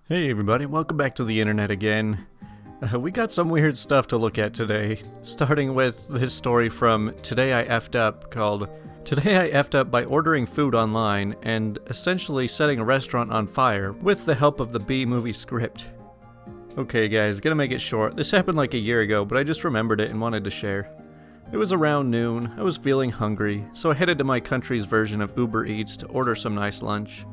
Hey everybody, welcome back to the internet again. We got some weird stuff to look at today, starting with this story from Today I Effed Up called Today I Effed Up by Ordering Food Online and Essentially Setting a Restaurant on Fire with the Help of the B-Movie Script. Okay guys, gonna make it short. This happened like a year ago, but I just remembered it and wanted to share. It was around noon, I was feeling hungry, so I headed to my country's version of Uber Eats to order some nice lunch.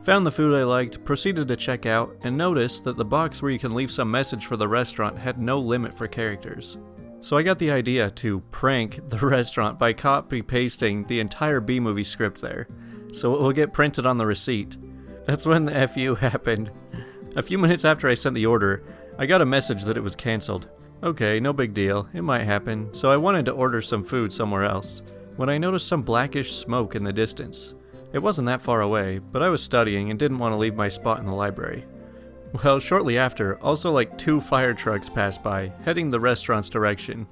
Found the food I liked, proceeded to check out, and noticed that the box where you can leave some message for the restaurant had no limit for characters. So I got the idea to prank the restaurant by copy-pasting the entire B-Movie script there, so it will get printed on the receipt. That's when the FU happened. A few minutes after I sent the order, I got a message that it was cancelled. Okay, no big deal, it might happen, so I wanted to order some food somewhere else, when I noticed some blackish smoke in the distance. It wasn't that far away, but I was studying and didn't want to leave my spot in the library. Well, shortly after, also like 2 fire trucks passed by, heading the restaurant's direction.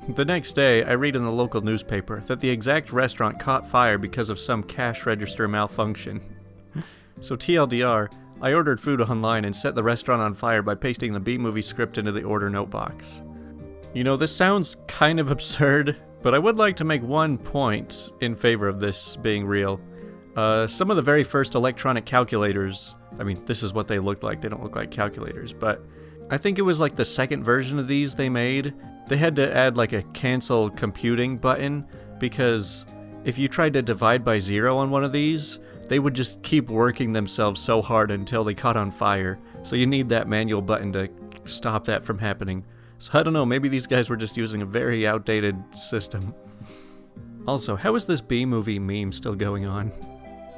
The next day, I read in the local newspaper that the exact restaurant caught fire because of some cash register malfunction. So TLDR, I ordered food online and set the restaurant on fire by pasting the B-Movie script into the order note box. You know, this sounds kind of absurd, but I would like to make one point in favor of this being real. Some of the very first electronic calculators, I mean, this is what they looked like, they don't look like calculators, but I think it was like the second version of these they made. They had to add like a cancel computing button, because if you tried to divide by 0 on one of these, they would just keep working themselves so hard until they caught on fire. So you need that manual button to stop that from happening. So I don't know, maybe these guys were just using a very outdated system. Also, how is this B-Movie meme still going on?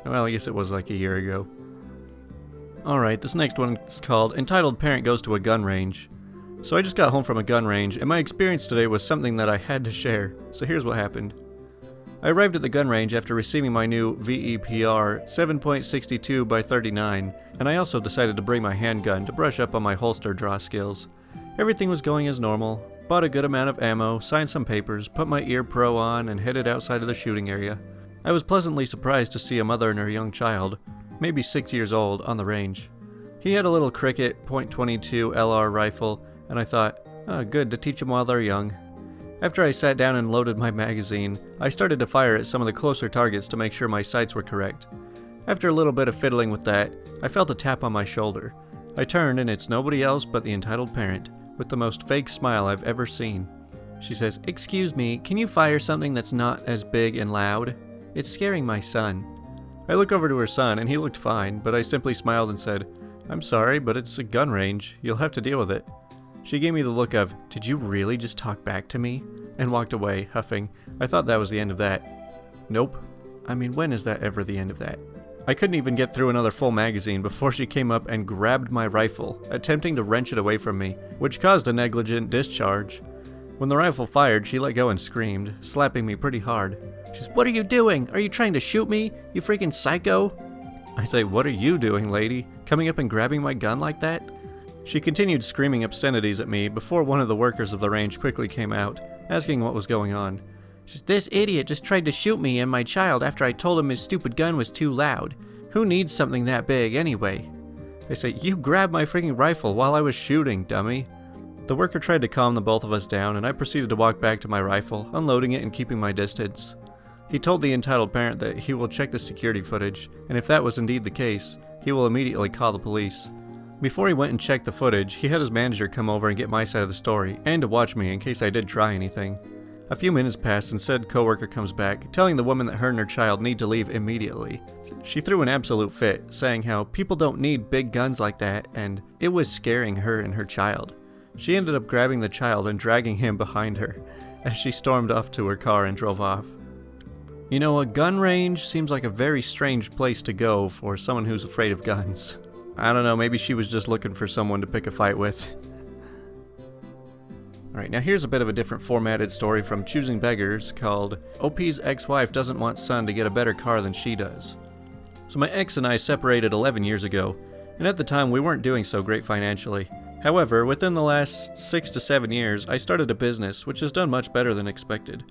Well, I guess it was like a year ago. Alright, this next one is called Entitled Parent Goes to a Gun Range. So I just got home from a gun range, and my experience today was something that I had to share. So here's what happened. I arrived at the gun range after receiving my new VEPR 7.62 by 39, and I also decided to bring my handgun to brush up on my holster draw skills. Everything was going as normal, bought a good amount of ammo, signed some papers, put my ear pro on, and headed outside of the shooting area. I was pleasantly surprised to see a mother and her young child, maybe 6 years old, on the range. He had a little Cricket .22 LR rifle, and I thought, oh, good to teach them while they're young. After I sat down and loaded my magazine, I started to fire at some of the closer targets to make sure my sights were correct. After a little bit of fiddling with that, I felt a tap on my shoulder. I turned and it's nobody else but the entitled parent, with the most fake smile I've ever seen. She says, "Excuse me, can you fire something that's not as big and loud? It's scaring my son." I look over to her son and he looked fine, but I simply smiled and said, "I'm sorry, but it's a gun range. You'll have to deal with it." She gave me the look of, "Did you really just talk back to me?" and walked away, huffing. I thought that was the end of that. Nope. I mean, when is that ever the end of that? I couldn't even get through another full magazine before she came up and grabbed my rifle, attempting to wrench it away from me, which caused a negligent discharge. When the rifle fired, she let go and screamed, slapping me pretty hard. She's, "What are you doing? Are you trying to shoot me? You freaking psycho?" I say, "What are you doing, lady? Coming up and grabbing my gun like that?" She continued screaming obscenities at me before one of the workers of the range quickly came out, asking what was going on. She's, "This idiot just tried to shoot me and my child after I told him his stupid gun was too loud. Who needs something that big anyway?" I say, "You grabbed my freaking rifle while I was shooting, dummy." The worker tried to calm the both of us down, and I proceeded to walk back to my rifle, unloading it and keeping my distance. He told the entitled parent that he will check the security footage, and if that was indeed the case, he will immediately call the police. Before he went and checked the footage, he had his manager come over and get my side of the story, and to watch me in case I did try anything. A few minutes passed and said coworker comes back, telling the woman that her and her child need to leave immediately. She threw an absolute fit, saying how people don't need big guns like that, and it was scaring her and her child. She ended up grabbing the child and dragging him behind her, as she stormed off to her car and drove off. You know, a gun range seems like a very strange place to go for someone who's afraid of guns. I don't know, maybe she was just looking for someone to pick a fight with. Alright, now here's a bit of a different formatted story from Choosing Beggars called OP's Ex-Wife Doesn't Want Son to Get a Better Car Than She Does. So my ex and I separated 11 years ago, and at the time we weren't doing so great financially. However, within the last 6 to 7 years, I started a business which has done much better than expected.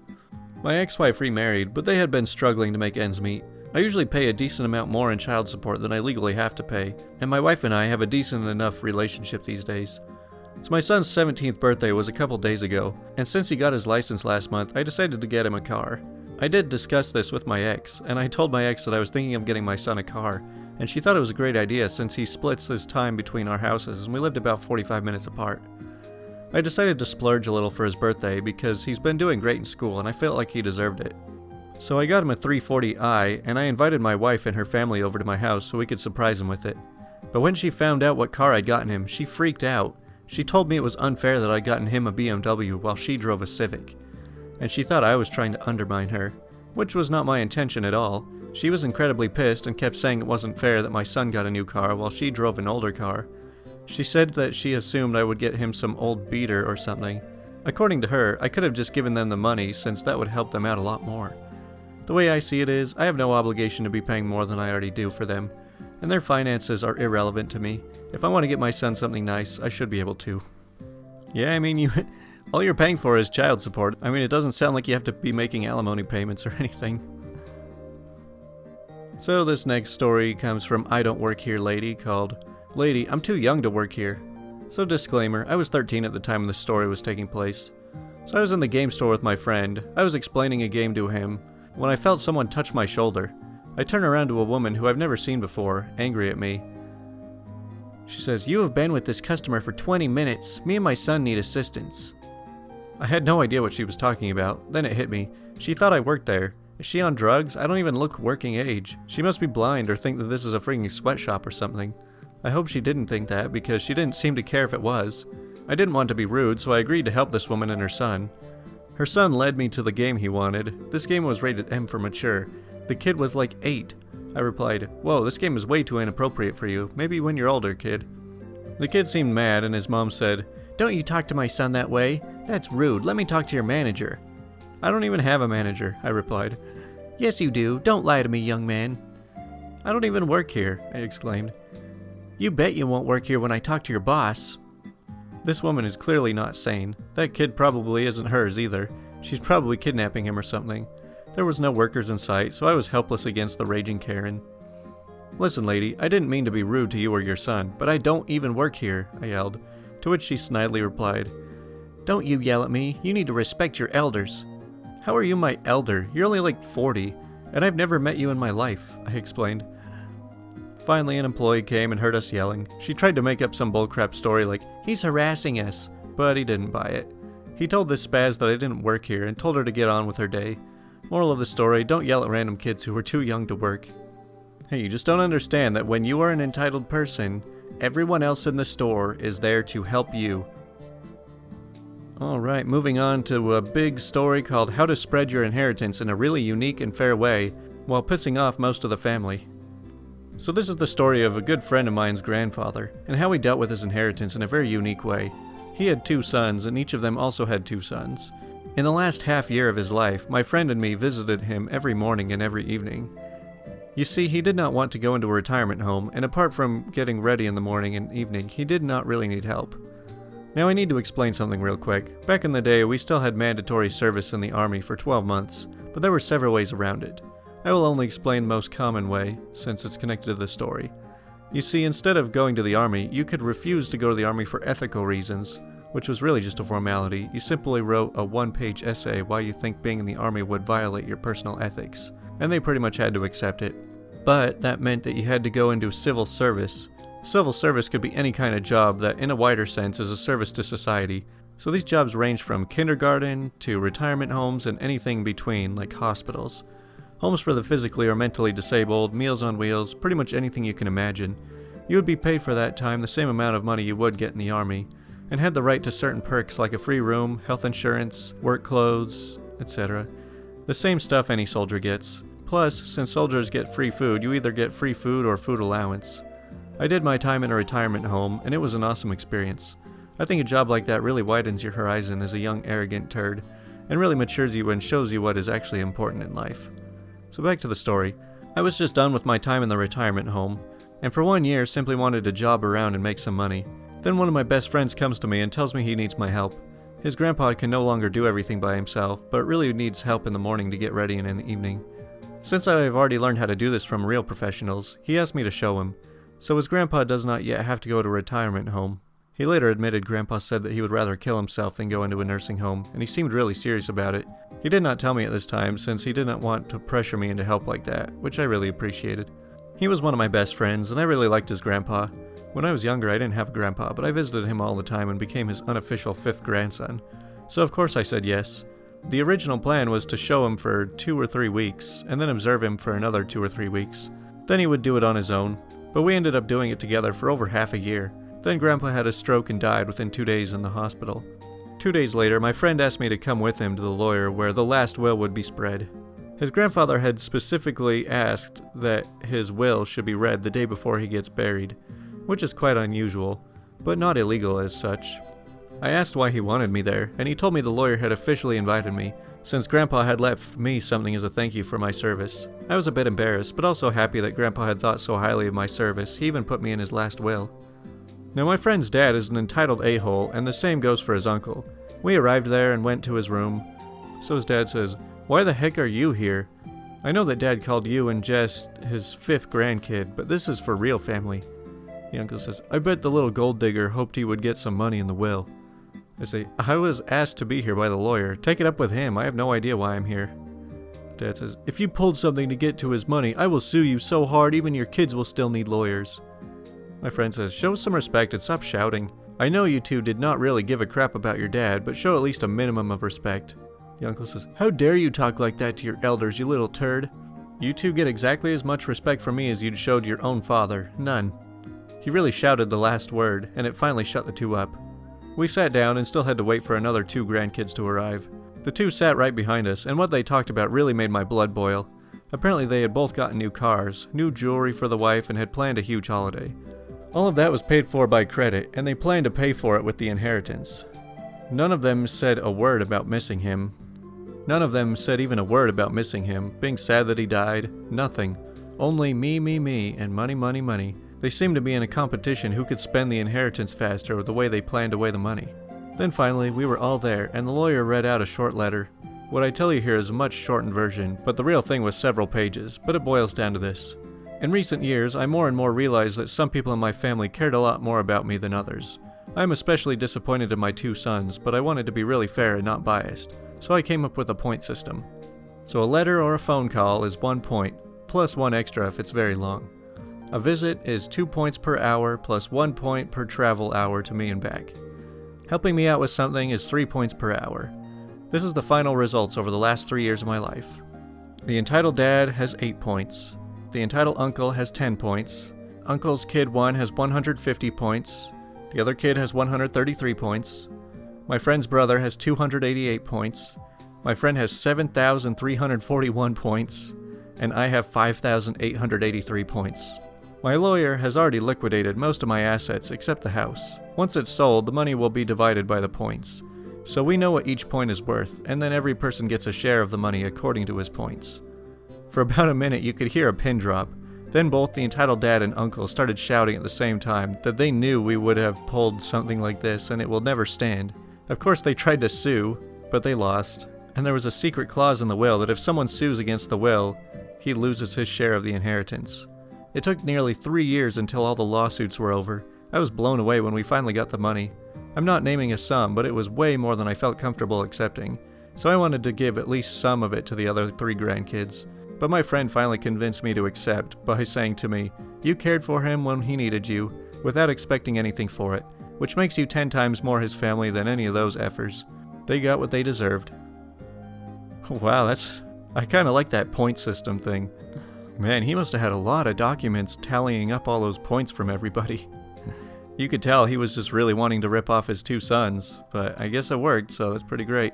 My ex-wife remarried, but they had been struggling to make ends meet, I usually pay a decent amount more in child support than I legally have to pay, and my wife and I have a decent enough relationship these days. So my son's 17th birthday was a couple days ago, and since he got his license last month, I decided to get him a car. I did discuss this with my ex, and I told my ex that I was thinking of getting my son a car, and she thought it was a great idea since he splits his time between our houses and we lived about 45 minutes apart. I decided to splurge a little for his birthday because he's been doing great in school and I felt like he deserved it. So I got him a 340i, and I invited my wife and her family over to my house so we could surprise him with it. But when she found out what car I'd gotten him, she freaked out. She told me it was unfair that I'd gotten him a BMW while she drove a Civic. And she thought I was trying to undermine her, which was not my intention at all. She was incredibly pissed and kept saying it wasn't fair that my son got a new car while she drove an older car. She said that she assumed I would get him some old beater or something. According to her, I could have just given them the money since that would help them out a lot more. The way I see it is, I have no obligation to be paying more than I already do for them, and their finances are irrelevant to me. If I want to get my son something nice, I should be able to. Yeah, I mean, all you're paying for is child support. I mean, it doesn't sound like you have to be making alimony payments or anything. So this next story comes from I Don't Work Here Lady, called, "Lady, I'm too young to work here." So disclaimer, I was 13 at the time this story was taking place. So I was in the game store with my friend. I was explaining a game to him when I felt someone touch my shoulder. I turn around to a woman who I've never seen before, angry at me. She says, "You have been with this customer for 20 minutes. Me and my son need assistance." I had no idea what she was talking about. Then it hit me. She thought I worked there. Is she on drugs? I don't even look working age. She must be blind or think that this is a freaking sweatshop or something. I hope she didn't think that because she didn't seem to care if it was. I didn't want to be rude, so I agreed to help this woman and her son. Her son led me to the game he wanted. This game was rated M for mature. The kid was like 8. I replied, "Whoa, this game is way too inappropriate for you. Maybe when you're older, kid." The kid seemed mad and his mom said, "Don't you talk to my son that way. That's rude. Let me talk to your manager." "I don't even have a manager," I replied. "Yes, you do. Don't lie to me, young man." "I don't even work here," I exclaimed. "You bet you won't work here when I talk to your boss." This woman is clearly not sane. That kid probably isn't hers either. She's probably kidnapping him or something. There was no workers in sight, so I was helpless against the raging Karen. "Listen, lady, I didn't mean to be rude to you or your son, but I don't even work here," I yelled, to which she snidely replied, "Don't you yell at me. You need to respect your elders." "How are you my elder? You're only like 40, and I've never met you in my life," I explained. Finally, an employee came and heard us yelling. She tried to make up some bullcrap story like, "He's harassing us," but he didn't buy it. He told this spaz that I didn't work here and told her to get on with her day. Moral of the story, don't yell at random kids who are too young to work. Hey, you just don't understand that when you are an entitled person, everyone else in the store is there to help you. Alright, moving on to a big story called How to Spread Your Inheritance in a Really Unique and Fair Way While Pissing Off Most of the Family. So this is the story of a good friend of mine's grandfather, and how he dealt with his inheritance in a very unique way. He had 2 sons, and each of them also had 2 sons. In the last half year of his life, my friend and me visited him every morning and every evening. You see, he did not want to go into a retirement home, and apart from getting ready in the morning and evening, he did not really need help. Now I need to explain something real quick. Back in the day, we still had mandatory service in the Army for 12 months, but there were several ways around it. I will only explain the most common way, since it's connected to the story. You see, instead of going to the Army, you could refuse to go to the Army for ethical reasons, which was really just a formality. You simply wrote a 1-page essay why you think being in the Army would violate your personal ethics, and they pretty much had to accept it. But that meant that you had to go into civil service. Civil service could be any kind of job that, in a wider sense, is a service to society. So these jobs range from kindergarten to retirement homes and anything in between, like hospitals. Homes for the physically or mentally disabled, Meals on Wheels, pretty much anything you can imagine. You would be paid for that time the same amount of money you would get in the Army, and had the right to certain perks like a free room, health insurance, work clothes, etc. The same stuff any soldier gets. Plus, since soldiers get free food, you either get free food or food allowance. I did my time in a retirement home, and it was an awesome experience. I think a job like that really widens your horizon as a young, arrogant turd, and really matures you and shows you what is actually important in life. So back to the story. I was just done with my time in the retirement home, and for 1 year simply wanted to job around and make some money. Then one of my best friends comes to me and tells me he needs my help. His grandpa can no longer do everything by himself, but really needs help in the morning to get ready and in the evening. Since I have already learned how to do this from real professionals, he asked me to show him, so his grandpa does not yet have to go to a retirement home. He later admitted Grandpa said that he would rather kill himself than go into a nursing home, and he seemed really serious about it. He did not tell me at this time since he did not want to pressure me into help like that, which I really appreciated. He was one of my best friends, and I really liked his grandpa. When I was younger, I didn't have a grandpa, but I visited him all the time and became his unofficial 5th grandson. So of course I said yes. The original plan was to show him for 2 or 3 weeks, and then observe him for another 2 or 3 weeks. Then he would do it on his own, but we ended up doing it together for over half a year. Then Grandpa had a stroke and died within 2 days in the hospital. 2 days later, my friend asked me to come with him to the lawyer where the last will would be spread. His grandfather had specifically asked that his will should be read the day before he gets buried, which is quite unusual, but not illegal as such. I asked why he wanted me there, and he told me the lawyer had officially invited me, since Grandpa had left me something as a thank you for my service. I was a bit embarrassed, but also happy that Grandpa had thought so highly of my service, he even put me in his last will. Now my friend's dad is an entitled a-hole, and the same goes for his uncle. We arrived there and went to his room. So his dad says, "Why the heck are you here? I know that Dad called you in jest his 5th grandkid, but this is for real family." The uncle says, "I bet the little gold digger hoped he would get some money in the will." I say, "I was asked to be here by the lawyer. Take it up with him. I have no idea why I'm here." Dad says, "If you pulled something to get to his money, I will sue you so hard even your kids will still need lawyers." My friend says, "Show some respect and stop shouting. I know you two did not really give a crap about your dad, but show at least a minimum of respect." The uncle says, "How dare you talk like that to your elders, you little turd? You two get exactly as much respect from me as you'd showed your own father. None." He really shouted the last word, and it finally shut the two up. We sat down and still had to wait for another 2 grandkids to arrive. The 2 sat right behind us, and what they talked about really made my blood boil. Apparently they had both gotten new cars, new jewelry for the wife, and had planned a huge holiday. All of that was paid for by credit, and they planned to pay for it with the inheritance. None of them said a word about missing him. None of them said even a word about missing him, being sad that he died. Nothing. Only me, and money, money, money. They seemed to be in a competition who could spend the inheritance faster with the way they planned away the money. Then finally, we were all there, and the lawyer read out a short letter. What I tell you here is a much shortened version, but the real thing was several pages, but it boils down to this. In recent years, I more and more realized that some people in my family cared a lot more about me than others. I am especially disappointed in my 2 sons, but I wanted to be really fair and not biased, so I came up with a point system. So a letter or a phone call is 1 point, plus 1 extra if it's very long. A visit is 2 points per hour plus 1 point per travel hour to me and back. Helping me out with something is 3 points per hour. This is the final results over the last 3 years of my life. The entitled dad has 8 points. The entitled uncle has 10 points. Uncle's kid 1 has 150 points. The other kid has 133 points. My friend's brother has 288 points. My friend has 7,341 points. And I have 5,883 points. My lawyer has already liquidated most of my assets except the house. Once it's sold, the money will be divided by the points. So we know what each point is worth, and then every person gets a share of the money according to his points. For about a minute you could hear a pin drop. Then both the entitled dad and uncle started shouting at the same time that they knew we would have pulled something like this and it will never stand. Of course they tried to sue, but they lost. And there was a secret clause in the will that if someone sues against the will, he loses his share of the inheritance. It took nearly 3 years until all the lawsuits were over. I was blown away when we finally got the money. I'm not naming a sum, but it was way more than I felt comfortable accepting, so I wanted to give at least some of it to the other 3 grandkids. But my friend finally convinced me to accept by saying to me, "You cared for him when he needed you, without expecting anything for it, which makes you 10 times more his family than any of those effers. They got what they deserved." Wow, I kinda like that point system thing. Man, he must have had a lot of documents tallying up all those points from everybody. You could tell he was just really wanting to rip off his 2 sons, but I guess it worked, so that's pretty great.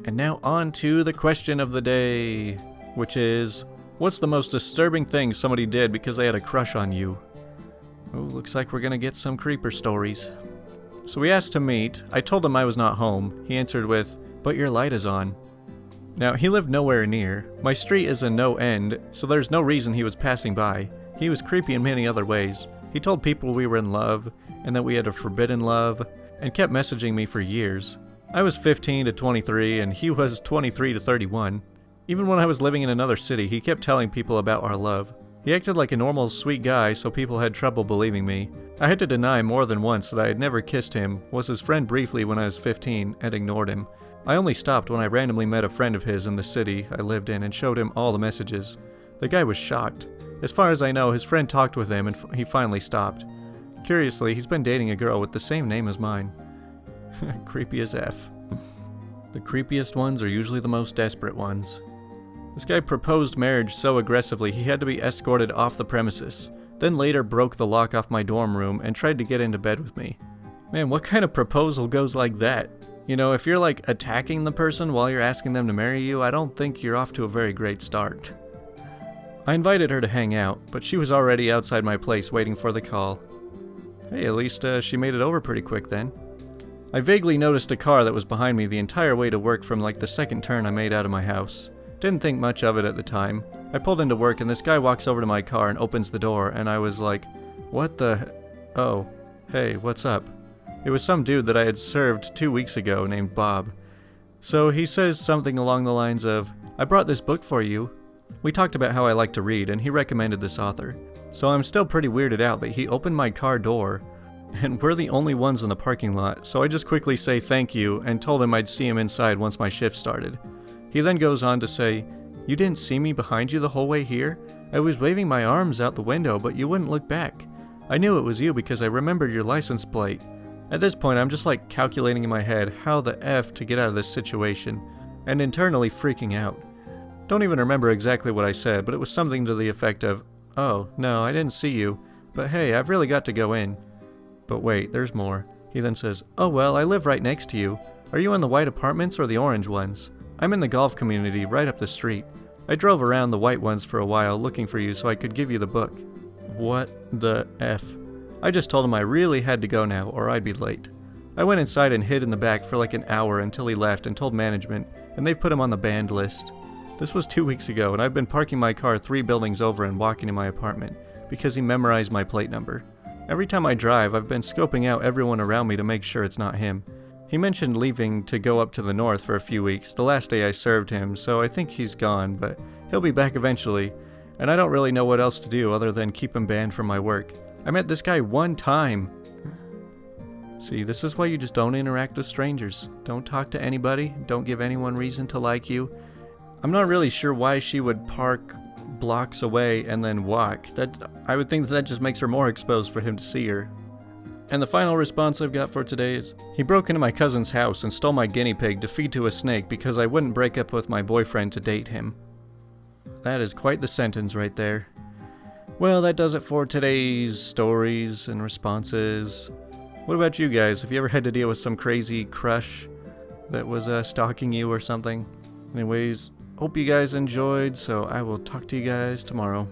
And now on to the question of the day, which is, what's the most disturbing thing somebody did because they had a crush on you? Oh, looks like we're gonna get some creeper stories. So we asked to meet. I told him I was not home. He answered with, "But your light is on." Now, he lived nowhere near. My street is a no end, so there's no reason he was passing by. He was creepy in many other ways. He told people we were in love, and that we had a forbidden love, and kept messaging me for years. I was 15 to 23, and he was 23 to 31. Even when I was living in another city, he kept telling people about our love. He acted like a normal, sweet guy, so people had trouble believing me. I had to deny more than once that I had never kissed him, was his friend briefly when I was 15, and ignored him. I only stopped when I randomly met a friend of his in the city I lived in and showed him all the messages. The guy was shocked. As far as I know, his friend talked with him and he finally stopped. Curiously, he's been dating a girl with the same name as mine. Creepy as F. The creepiest ones are usually the most desperate ones. This guy proposed marriage so aggressively he had to be escorted off the premises, then later broke the lock off my dorm room and tried to get into bed with me. Man, what kind of proposal goes like that? You know, if you're like attacking the person while you're asking them to marry you, I don't think you're off to a very great start. I invited her to hang out, but she was already outside my place waiting for the call. Hey, at least she made it over pretty quick then. I vaguely noticed a car that was behind me the entire way to work from like the second turn I made out of my house. Didn't think much of it at the time. I pulled into work and this guy walks over to my car and opens the door and I was like, what the... Oh, hey, what's up? It was some dude that I had served 2 weeks ago named Bob. So he says something along the lines of, I brought this book for you. We talked about how I like to read and he recommended this author. So I'm still pretty weirded out that he opened my car door and we're the only ones in the parking lot, so I just quickly say thank you and told him I'd see him inside once my shift started. He then goes on to say, you didn't see me behind you the whole way here? I was waving my arms out the window, but you wouldn't look back. I knew it was you because I remembered your license plate. At this point, I'm just like calculating in my head how the F to get out of this situation, and internally freaking out. Don't even remember exactly what I said, but it was something to the effect of, oh, no, I didn't see you, but hey, I've really got to go in. But wait, there's more. He then says, oh well, I live right next to you. Are you in the white apartments or the orange ones? I'm in the golf community right up the street. I drove around the white ones for a while looking for you so I could give you the book. What the F? I just told him I really had to go now or I'd be late. I went inside and hid in the back for like an hour until he left and told management, and they've put him on the banned list. This was 2 weeks ago and I've been parking my car 3 buildings over and walking to my apartment because he memorized my plate number. Every time I drive, I've been scoping out everyone around me to make sure it's not him. He mentioned leaving to go up to the north for a few weeks, the last day I served him, so I think he's gone, but he'll be back eventually, and I don't really know what else to do other than keep him banned from my work. I met this guy 1 time. See, this is why you just don't interact with strangers. Don't talk to anybody, don't give anyone reason to like you. I'm not really sure why she would park blocks away and then walk. I would think that just makes her more exposed for him to see her. And the final response I've got for today is, he broke into my cousin's house and stole my guinea pig to feed to a snake because I wouldn't break up with my boyfriend to date him. That is quite the sentence right there. Well, that does it for today's stories and responses. What about you guys? Have you ever had to deal with some crazy crush that was stalking you or something? Anyways, hope you guys enjoyed, so I will talk to you guys tomorrow.